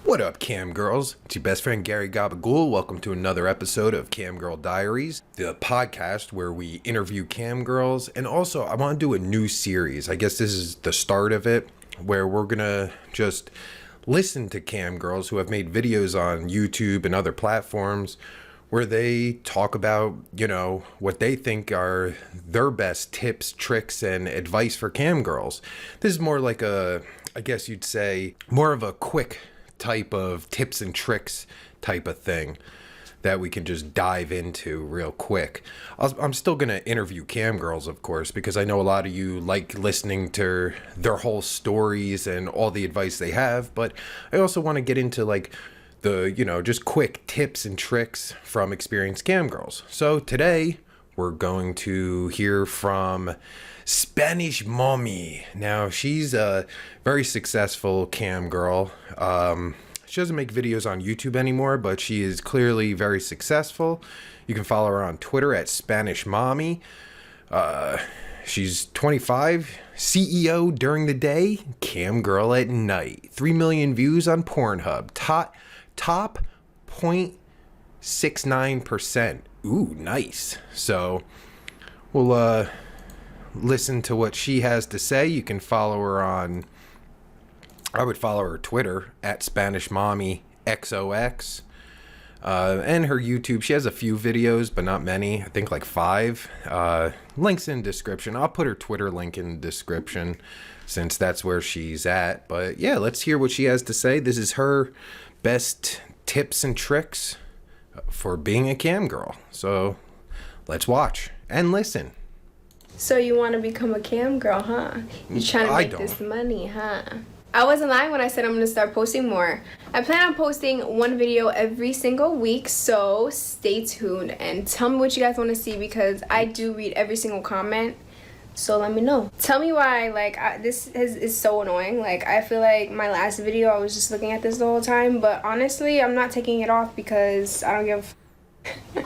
What up, Cam Girls? It's your best friend Gary Gabagool. Welcome to another episode of Cam Girl Diaries, the podcast where we interview Cam Girls. And also, I want to do a new series. I guess this is the start of it, where we're going to just listen to Cam Girls who have made videos on YouTube and other platforms where they talk about, what they think are their best tips, tricks, and advice for Cam Girls. This is more like I guess you'd say, more of a quick type of tips and tricks type of thing that we can just dive into real quick. I'm still going to interview Cam Girls, of course, because I know a lot of you like listening to their whole stories and all the advice they have, but I also want to get into the, just quick tips and tricks from experienced Cam Girls. So today we're going to hear from Spanish Mommy. Now, she's a very successful Cam Girl. She doesn't make videos on YouTube anymore, but she is clearly very successful. You can follow her on Twitter at Spanish Mommy. She's 25, CEO during the day, Cam Girl at night. 3 million views on Pornhub. Top 0.69%. Ooh, nice. So we'll listen to what she has to say. You can follow her on, I would follow her Twitter at Spanish Mommy XOX, and her YouTube. She has a few videos, but not many. I think like 5. Links in description. I'll put her Twitter link in the description since that's where she's at. But yeah, let's hear what she has to say. This is her best tips and tricks for being a Cam Girl. So let's watch and listen. So you want to become a Cam Girl, huh? You trying to make this money, huh? I wasn't lying when I said I'm going to start posting more. I plan on posting one video every single week, so stay tuned and tell me what you guys want to see because I do read every single comment. So let me know. Tell me why, this is so annoying. I feel like my last video, I was just looking at this the whole time. But honestly, I'm not taking it off because I don't give...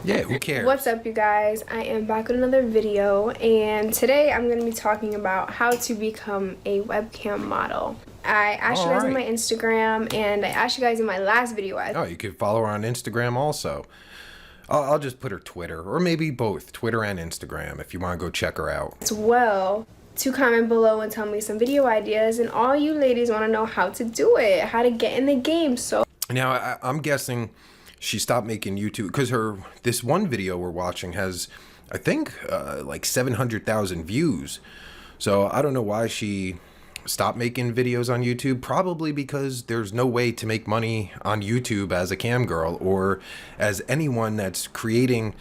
Yeah, who cares? What's up, you guys? I am back with another video. And today, I'm going to be talking about how to become a webcam model. I asked you guys on my Instagram, and I asked you guys in my last video. You can follow her on Instagram also. I'll just put her Twitter, or maybe both, Twitter and Instagram, if you want to go check her out. As well, to comment below and tell me some video ideas, and all you ladies want to know how to do it, how to get in the game. So now, I'm guessing she stopped making YouTube, because this one video we're watching has, I think, like 700,000 views. So I don't know why she stopped making videos on YouTube. Probably because there's no way to make money on YouTube as a Cam Girl or as anyone that's creating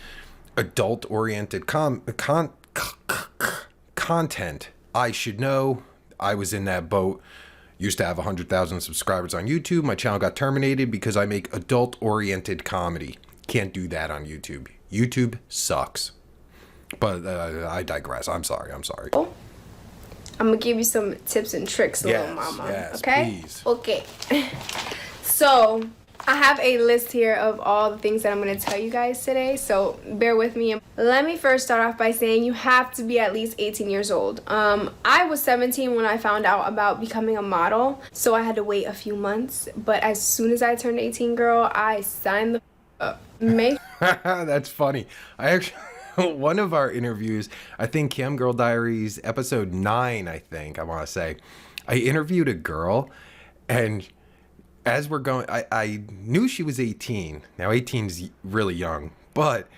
adult-oriented content. I should know. I was in that boat. Used to have 100,000 subscribers on YouTube. My channel got terminated because I make adult-oriented comedy. Can't do that on YouTube. YouTube sucks. But I digress. I'm sorry. I'm gonna give you some tips and tricks, little mama. Yes, okay? Please. Okay. So, I have a list here of all the things that I'm gonna tell you guys today, so bear with me. Let me first start off by saying you have to be at least 18 years old. I was 17 when I found out about becoming a model, so I had to wait a few months, but as soon as I turned 18, girl, I signed the up. That's funny. I actually... One of our interviews, I think Cam Girl Diaries episode 9, I want to say, I interviewed a girl, and as we're going, I knew she was 18. Now 18's really young, but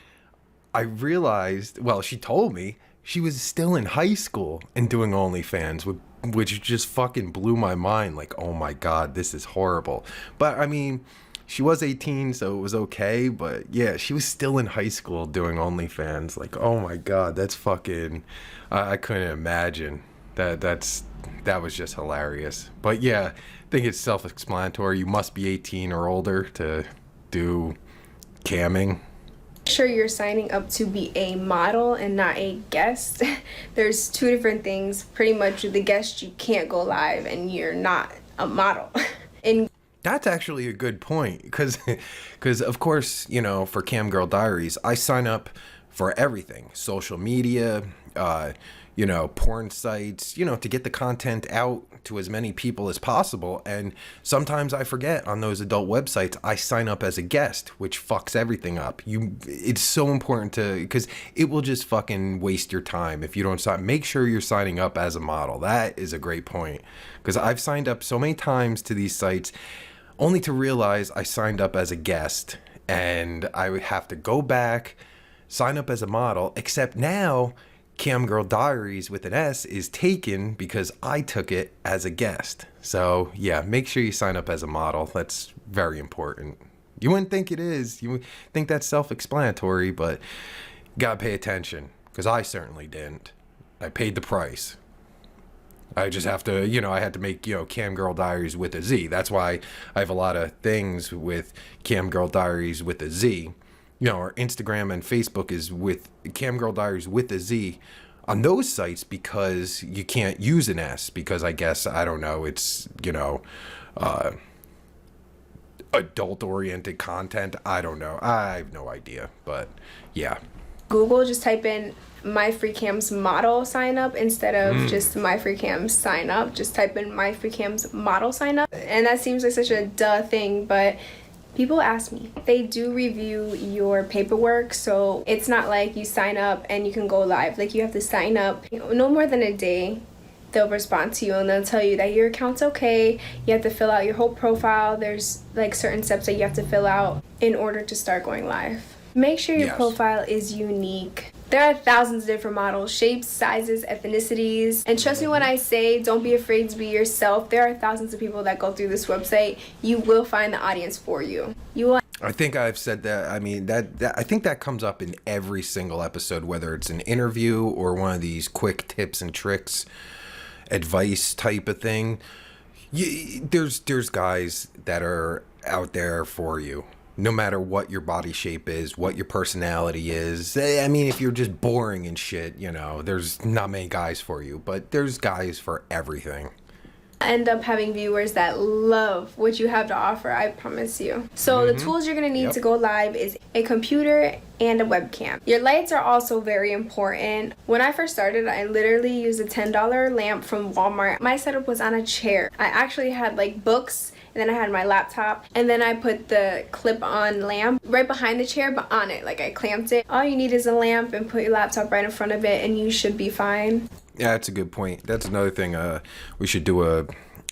I realized, well, she told me she was still in high school and doing OnlyFans, which just fucking blew my mind. Like, oh my God, this is horrible. But I mean, she was 18, so it was okay, but yeah, she was still in high school doing OnlyFans. Like, oh my God, that's fucking... I couldn't imagine. That was just hilarious. But yeah, I think it's self-explanatory. You must be 18 or older to do camming. Make sure you're signing up to be a model and not a guest. There's two different things. Pretty much, the guest, you can't go live, and you're not a model. That's actually a good point, because of course, for Cam Girl Diaries, I sign up for everything. Social media, porn sites, to get the content out to as many people as possible. And sometimes I forget on those adult websites, I sign up as a guest, which fucks everything up. It's so important because it will just fucking waste your time if you don't sign. Make sure you're signing up as a model. That is a great point, because I've signed up so many times to these sites only to realize I signed up as a guest, and I would have to go back, sign up as a model, except now Cam Girl Diaries with an S is taken because I took it as a guest. So yeah, make sure you sign up as a model. That's very important. You wouldn't think it is. You would think that's self-explanatory, but you gotta pay attention, because I certainly didn't. I paid the price. I just have to, I had to make, Cam Girl Diaries with a Z. That's why I have a lot of things with Cam Girl Diaries with a Z. Our Instagram and Facebook is with Cam Girl Diaries with a Z on those sites, because you can't use an S, because I guess, I don't know, it's, adult-oriented content. I don't know. I have no idea, but yeah. Google, just type in My Free Cam's model sign up instead of just My Free Cam's sign up. Just type in My Free Cam's model sign up. And that seems like such a duh thing, but people ask me. They do review your paperwork, so it's not like you sign up and you can go live. Like, you have to sign up, no more than a day. They'll respond to you and they'll tell you that your account's okay. You have to fill out your whole profile. There's like certain steps that you have to fill out in order to start going live. Make sure your profile is unique. There are thousands of different models, shapes, sizes, ethnicities. And trust me when I say, don't be afraid to be yourself. There are thousands of people that go through this website. You will find the audience for you. I think I've said that. I mean, that I think that comes up in every single episode, whether it's an interview or one of these quick tips and tricks, advice type of thing. There's guys that are out there for you. No matter what your body shape is, what your personality is. I mean, if you're just boring and shit, there's not many guys for you, but there's guys for everything. End up having viewers that love what you have to offer, I promise you. So the tools you're going to need to go live is a computer and a webcam. Your lights are also very important. When I first started, I literally used a $10 lamp from Walmart. My setup was on a chair. I actually had like books, and then I had my laptop, and then I put the clip-on lamp right behind the chair, but on it, like I clamped it. All you need is a lamp and put your laptop right in front of it, and you should be fine. Yeah, that's a good point. That's another thing we should do a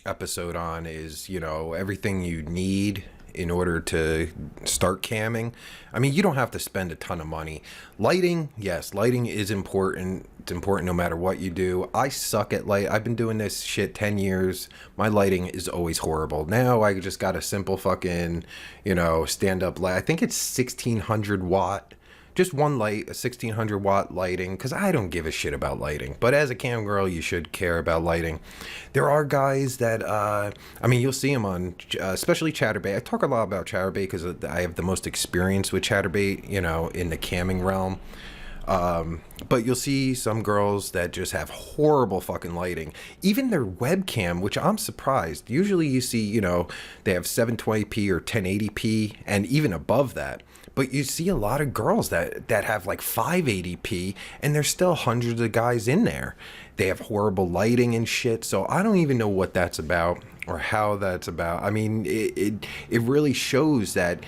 episode on is, everything you need in order to start camming. I mean, you don't have to spend a ton of money. Lighting, yes, lighting is important. It's important no matter what you do. I suck at light. I've been doing this shit 10 years. My lighting is always horrible. Now I just got a simple fucking, stand-up light. I think it's 1600 watt. Just one light, a 1600 watt lighting, because I don't give a shit about lighting. But as a cam girl, you should care about lighting. There are guys that, you'll see them on, especially Chatterbait. I talk a lot about Chatterbait because I have the most experience with Chatterbait, in the camming realm. But you'll see some girls that just have horrible fucking lighting. Even their webcam, which I'm surprised. Usually you see, they have 720p or 1080p and even above that. But you see a lot of girls that have like 580p, and there's still hundreds of guys in there. They have horrible lighting and shit. So I don't even know what that's about or how that's about. I mean, it really shows that,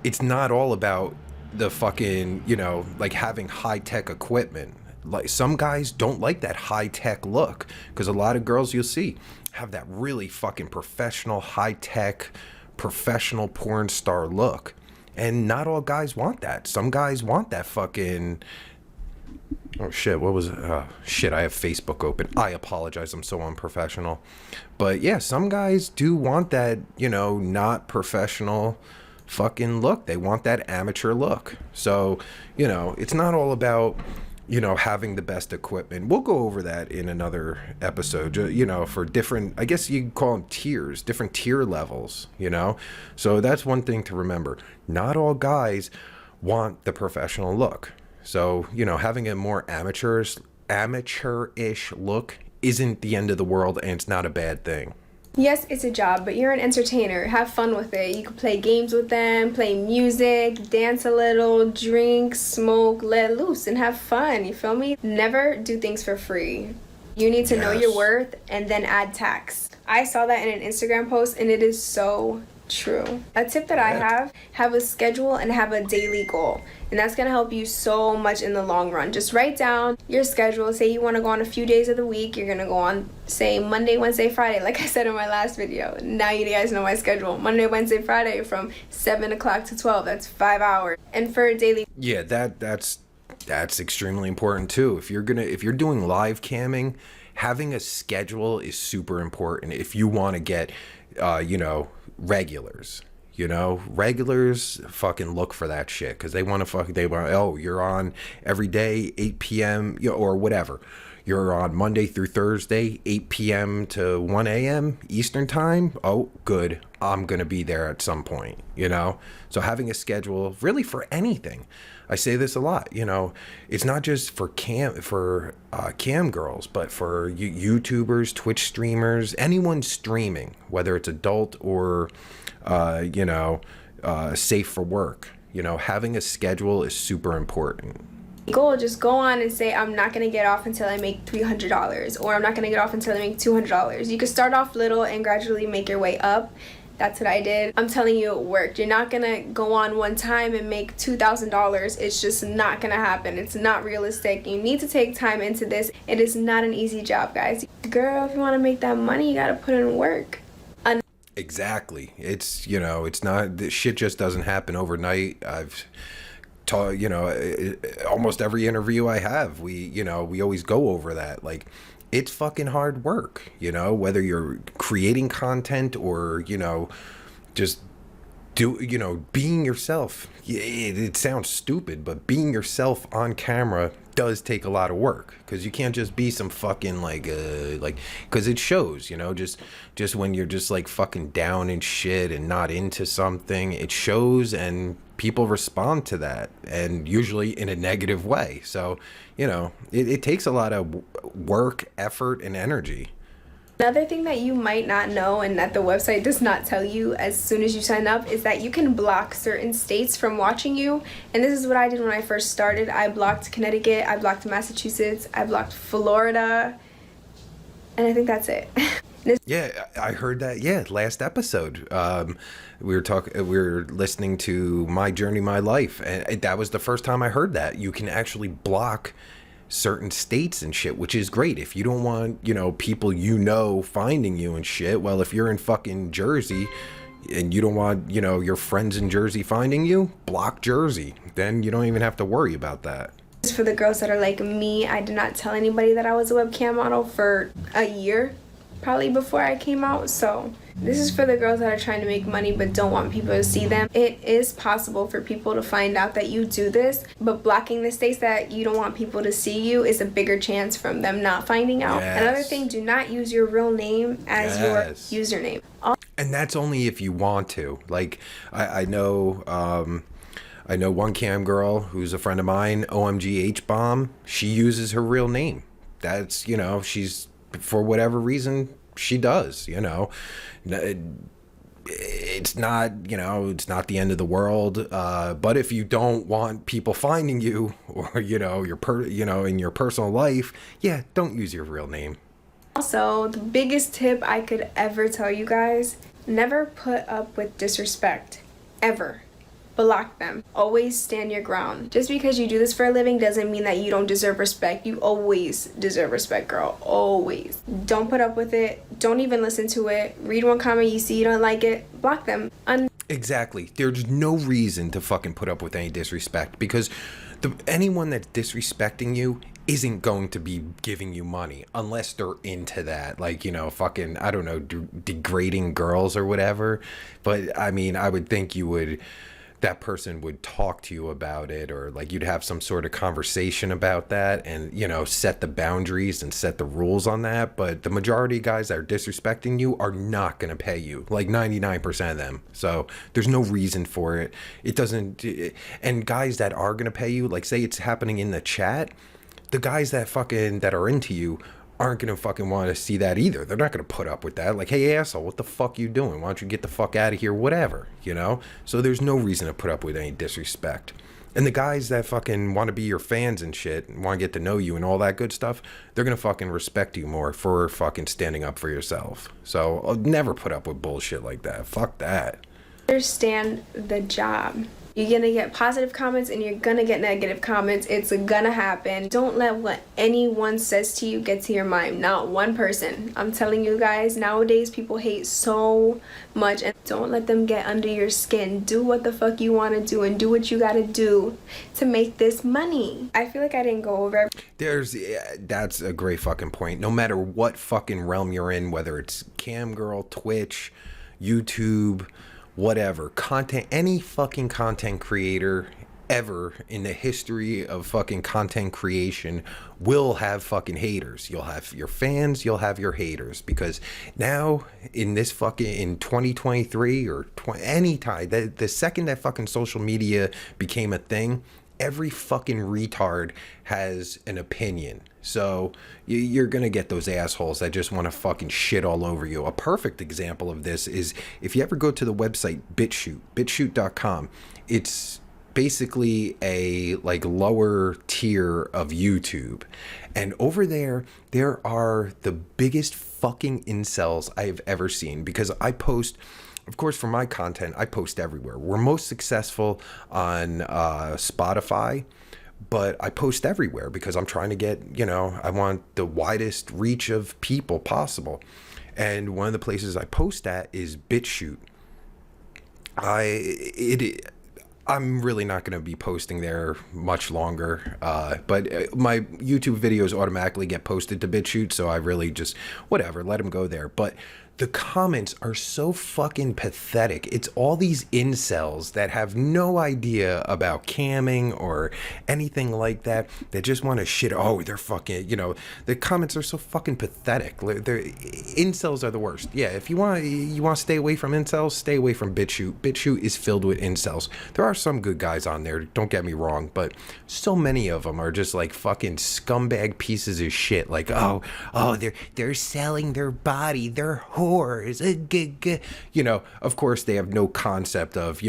it's not all about the fucking, like having high-tech equipment. Like, some guys don't like that high-tech look, because a lot of girls you'll see have that really fucking professional, high-tech, professional porn star look. And not all guys want that. Some guys want that fucking... Oh, shit, what was it? Shit, I have Facebook open. I apologize, I'm so unprofessional. But, yeah, some guys do want that, not professional fucking look. They want that amateur look. So, it's not all about... having the best equipment. We'll go over that in another episode, for different, I guess you call them tiers, different tier levels, So that's one thing to remember. Not all guys want the professional look. So, having a more amateurish look isn't the end of the world, and it's not a bad thing. Yes, it's a job, but you're an entertainer. Have fun with it. You can play games with them, play music, dance a little, drink, smoke, let loose, and have fun. You feel me? Never do things for free. You need to know your worth and then add tax. I saw that in an Instagram post, and it is so true. A tip that I have a schedule and have a daily goal. And that's going to help you so much in the long run. Just write down your schedule. Say you want to go on a few days of the week. You're going to go on, say, Monday, Wednesday, Friday, like I said in my last video. Now you guys know my schedule. Monday, Wednesday, Friday from 7 o'clock to 12. That's 5 hours. And for a daily... Yeah, that's extremely important too. If you're doing live camming, having a schedule is super important if you want to get, regulars. Regulars fucking look for that shit because they want, oh, you're on every day, 8 p.m., or whatever. You're on Monday through Thursday, 8 p.m. to 1 a.m. Eastern time. Oh, good. I'm going to be there at some point, So having a schedule really for anything. I say this a lot, it's not just for cam girls, but for YouTubers, Twitch streamers, anyone streaming, whether it's adult or, safe for work. Having a schedule is super important. Goal, just go on and say, I'm not going to get off until I make $300, or I'm not going to get off until I make $200. You can start off little and gradually make your way up. That's what I did. I'm telling you, it worked. You're not going to go on one time and make $2,000. It's just not going to happen. It's not realistic. You need to take time into this. It is not an easy job, guys. Girl, if you want to make that money, you got to put in work. Exactly. It's, it's not, this shit just doesn't happen overnight. I've taught, almost every interview I have, we always go over that. Like, it's fucking hard work, whether you're creating content or, just being yourself. It sounds stupid, but being yourself on camera does take a lot of work because you can't just be some fucking because it shows, just when you're just like fucking down and shit and not into something, it shows and people respond to that, and usually in a negative way. So, it takes a lot of work, effort, and energy. Another thing that you might not know and that the website does not tell you as soon as you sign up is that you can block certain states from watching you. And this is what I did when I first started. I blocked Connecticut, I blocked Massachusetts, I blocked Florida, and I think that's it. Yeah, I heard that. Yeah, last episode, we were listening to My Journey, My Life, and that was the first time I heard that you can actually block certain states and shit, which is great. If you don't want, people finding you and shit, well, if you're in fucking Jersey and you don't want, your friends in Jersey finding you, block Jersey. Then you don't even have to worry about that. For the girls that are like me, I did not tell anybody that I was a webcam model for a year, probably before I came out. So this is for the girls that are trying to make money but don't want people to see them. It is possible for people to find out that you do this, but blocking the states that you don't want people to see you is a bigger chance from them not finding out. Yes. Another thing, do not use your real name as your username. And that's only if you want to. Like, I know one cam girl who's a friend of mine, OMG H-Bomb, she uses her real name. That's, she's, for whatever reason, she does, It's not, it's not the end of the world. But if you don't want people finding you or, in your personal life, yeah, don't use your real name. Also, the biggest tip I could ever tell you guys, never put up with disrespect. Ever. Block them. Always stand your ground. Just because you do this for a living doesn't mean that you don't deserve respect. You always deserve respect, girl. Always. Don't put up with it. Don't even listen to it. Read one comment you see you don't like it. Block them. Exactly. There's no reason to fucking put up with any disrespect because anyone that's disrespecting you isn't going to be giving you money unless they're into that. Like, fucking, I don't know, degrading girls or whatever. But, I mean, I would think that person would talk to you about it, or like you'd have some sort of conversation about that and, set the boundaries and set the rules on that. But the majority of guys that are disrespecting you are not going to pay you, like 99% of them. So there's no reason for it. And guys that are going to pay you, like say it's happening in the chat, the guys that are into you aren't going to fucking want to see that either. They're not going to put up with that. Like, hey, asshole, what the fuck you doing? Why don't you get the fuck out of here? Whatever, you know? So there's no reason to put up with any disrespect. And the guys that fucking want to be your fans and shit and want to get to know you and all that good stuff, they're going to fucking respect you more for fucking standing up for yourself. So I'll never put up with bullshit like that. Fuck that. Understand the job. You're gonna get positive comments and you're gonna get negative comments. It's gonna happen. Don't let what anyone says to you get to your mind. Not one person. I'm telling you guys, nowadays people hate so much, and don't let them get under your skin. Do what the fuck you want to do and do what you gotta do to make this money. I feel like I didn't go over. That's a great fucking point. No matter what fucking realm you're in, whether it's Cam Girl, Twitch, YouTube, whatever content, any fucking content creator ever in the history of fucking content creation will have fucking haters. You'll have your fans, you'll have your haters, because now in this fucking in 2023 or any time, the second that fucking social media became a thing, every fucking retard has an opinion. So you're going to get those assholes that just want to fucking shit all over you. A perfect example of this is if you ever go to the website bitshoot.com. It's basically a like lower tier of YouTube. And over there are the biggest fucking incels I've ever seen, because I post, of course, for my content, I post everywhere. We're most successful on Spotify, but I post everywhere because I'm trying to get, I want the widest reach of people possible. And one of the places I post at is BitChute. I'm really not going to be posting there much longer, but my YouTube videos automatically get posted to BitChute, so I really just, whatever, let them go there. But the comments are so fucking pathetic. It's all these incels that have no idea about camming or anything like that. They just want to shit. Oh, they're fucking, the comments are so fucking pathetic. Incels are the worst. Yeah, if you want to stay away from incels, stay away from BitChute. BitChute is filled with incels. There are some good guys on there, don't get me wrong, but so many of them are just like fucking scumbag pieces of shit. Like, oh, they're selling their body, they're whores. Of course they have no concept of,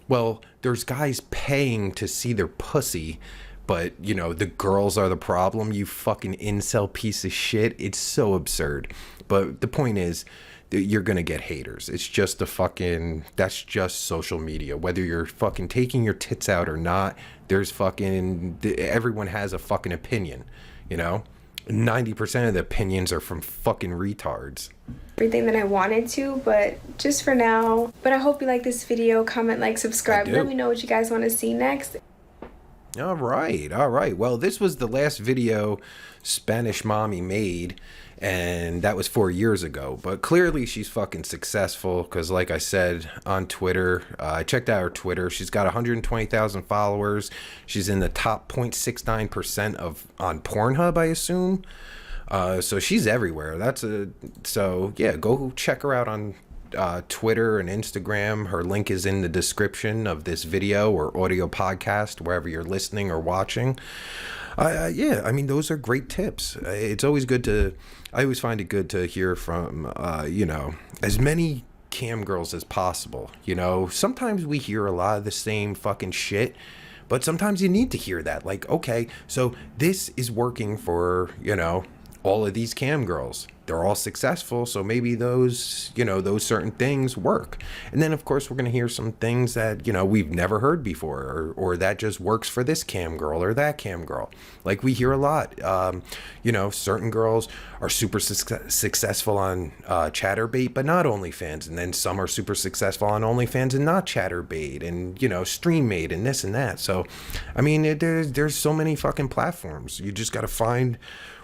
well, there's guys paying to see their pussy, but the girls are the problem, you fucking incel piece of shit. It's so absurd. But the point is, you're gonna get haters. It's just that's just social media. Whether you're fucking taking your tits out or not, everyone has a fucking opinion, 90% of the opinions are from fucking retards. Everything that I wanted to, but just for now. But I hope you like this video. Comment, like, subscribe. Let me know what you guys want to see next. All right. Well, this was the last video Spanish Mommy made, and that was 4 years ago. But clearly she's fucking successful, because like I said on Twitter, I checked out her Twitter. She's got 120,000 followers. She's in the top 0.69% on Pornhub, I assume. So she's everywhere. So yeah, go check her out on Twitter and Instagram. Her link is in the description of this video or audio podcast, wherever you're listening or watching. Those are great tips. It's always good I always find it good to hear from, as many cam girls as possible. Sometimes we hear a lot of the same fucking shit, but sometimes you need to hear that. Like, okay, so this is working for, all of these cam girls. They're all successful, so maybe those certain things work. And then of course we're going to hear some things that we've never heard before, or that just works for this cam girl or that cam girl. Like we hear a lot, certain girls are super successful on Chatterbait but not OnlyFans, and then some are super successful on OnlyFans and not Chatterbait, and StreamMate and this and that. So I mean, there's so many fucking platforms. You just got to find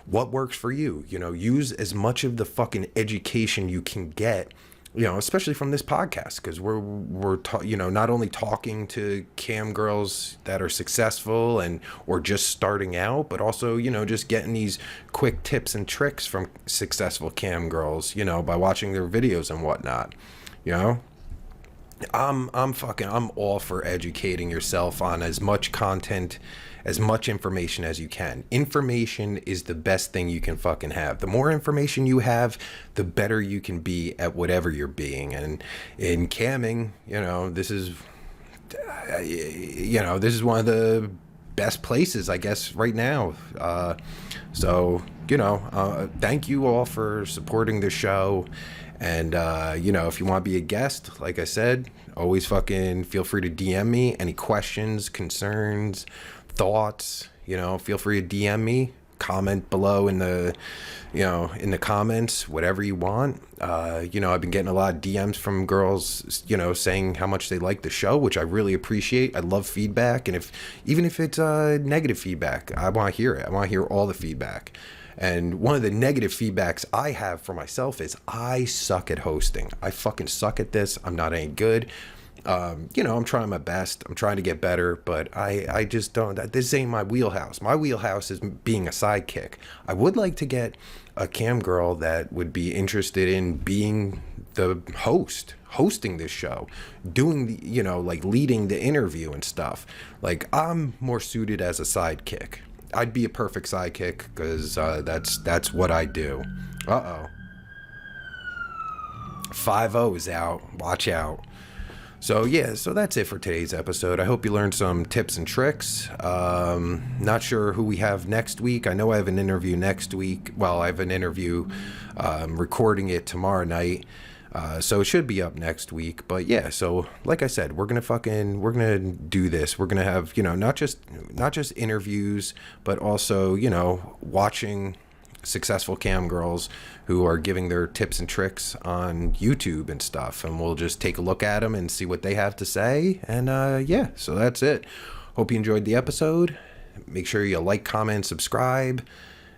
what works for you. Use as much of the fucking education you can get, especially from this podcast, because we're not only talking to cam girls that are successful or just starting out, but also just getting these quick tips and tricks from successful cam girls, by watching their videos and whatnot. I'm all for educating yourself on as much content, as much information as you can. Information is the best thing you can fucking have. The more information you have, the better you can be at whatever you're being. And in camming, this is one of the best places, I guess, right now. So thank you all for supporting the show. And, if you want to be a guest, like I said, always fucking feel free to DM me. Any questions, concerns, thoughts, feel free to DM me. Comment below in the comments, whatever you want. I've been getting a lot of DMs from girls, saying how much they like the show, which I really appreciate. I love feedback. And even if it's negative feedback, I want to hear it. I want to hear all the feedback. And one of the negative feedbacks I have for myself is I suck at hosting. I fucking suck at this. I'm not any good. I'm trying my best. I'm trying to get better, but I just don't. This ain't my wheelhouse. My wheelhouse is being a sidekick. I would like to get a cam girl that would be interested in being the hosting this show, doing the, leading the interview and stuff. Like, I'm more suited as a sidekick. I'd be a perfect sidekick because that's what I do. 5-0 is out. Watch out. So that's it for today's episode. I hope you learned some tips and tricks. Not sure who we have next week. I know I have an interview next week. Well, I have an interview, recording it tomorrow night. So it should be up next week. But yeah, so like I said, we're gonna do this. We're gonna have, not just interviews, but also, watching successful cam girls who are giving their tips and tricks on YouTube and stuff, and we'll just take a look at them and see what they have to say. And so that's it. Hope you enjoyed the episode. Make sure you like, comment, subscribe,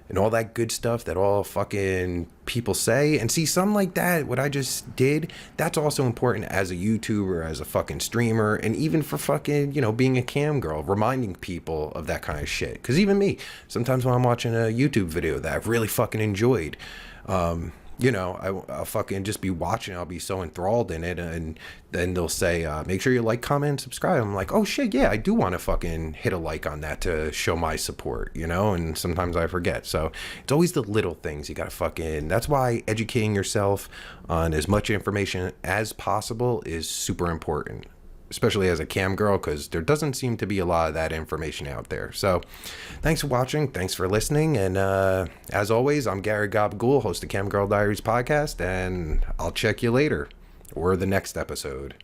and all that good stuff that all fucking people say. And see, something like that, what I just did, that's also important as a YouTuber, as a fucking streamer, and even for fucking, being a cam girl, reminding people of that kind of shit. Because even me, sometimes when I'm watching a YouTube video that I've really fucking enjoyed, I'll fucking just be watching. I'll be so enthralled in it, and then they'll say, make sure you like, comment, and subscribe. I'm like, oh shit, yeah, I do want to fucking hit a like on that to show my support, and sometimes I forget. So it's always the little things you gotta fucking, that's why educating yourself on as much information as possible is super important, especially as a cam girl, because there doesn't seem to be a lot of that information out there. So thanks for watching. Thanks for listening. And as always, I'm Gary Gabagool, host of Cam Girl Diaries Podcast, and I'll check you later or the next episode.